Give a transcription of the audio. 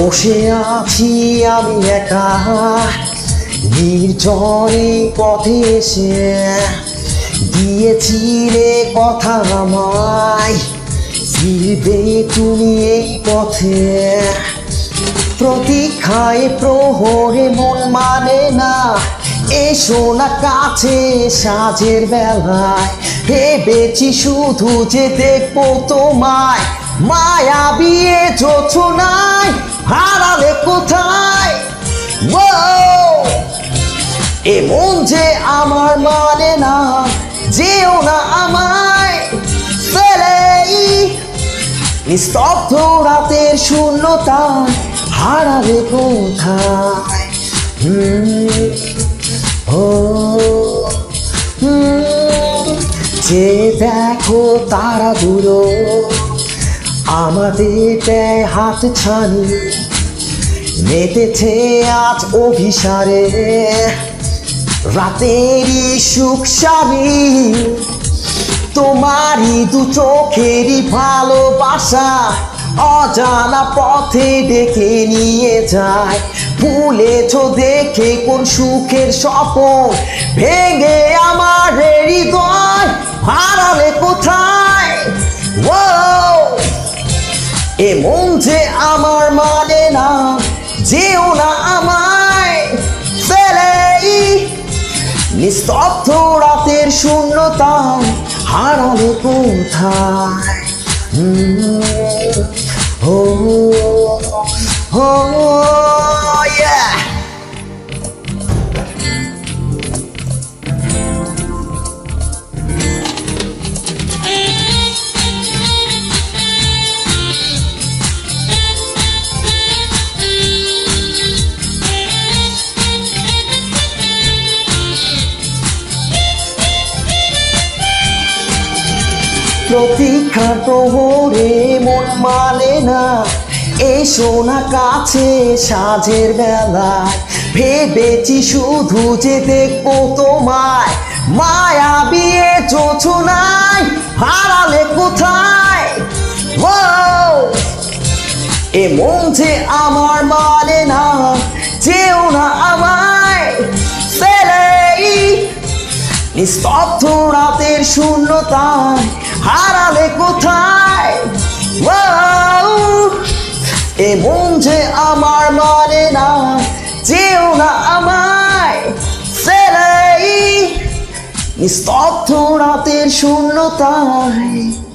বসে আছি আমি একা নির্জনে পথে এসে দিয়েছিলে কথা আমায় ফিরবে তুমি এই পথে প্রতীক্ষায় প্রহরে মন মানে না এসো না কাছে সাজের বেলায় ভেবেছি শুধু যে দেখবো তোমায় মায়াবী এ জোছনায় হারালে কোথায় এ মন যে আমার মানে না যেও না আমায় ফেলেই নিস্তব্ধ রাতের শূন্যতায় হারালে কোথায় যে দেখো তারা দূর আমাদের দেয় হাত ছানি মেতেছে আজ অভিসারে রাতেরই সুখ সারি তোমারই দু চোখেরই ভালোবাসা অজানা পথে ডেকে নিয়ে যায় ভুলেছ দেখে কোন সুখের স্বপ্ন ভেঙে আমার হৃদয় হারালে কোথায় এ মন যে আমার মানে না যেও না আমায় ফেলেই নিস্তব্ধ রাতের শূন্যতায় হারালে কোথায় yeah. প্রতীক্ষার প্রহরে মন মানে না এসো না কাছে সাজের বেলায় ভেবেছি শুধু যে দেখবো তোমায় মায়াবী এ জোছনায় হারালে কোথায় এ মন যে আমার মানে না যেও না আমায় ফেলেই নিস্তব্ধ রাতের শূন্যতায় হারালে কোথায় এ মন যে আমার মানে না যেও না আমায় ফেলেই নিস্তব্ধ রাতের শূন্যতায়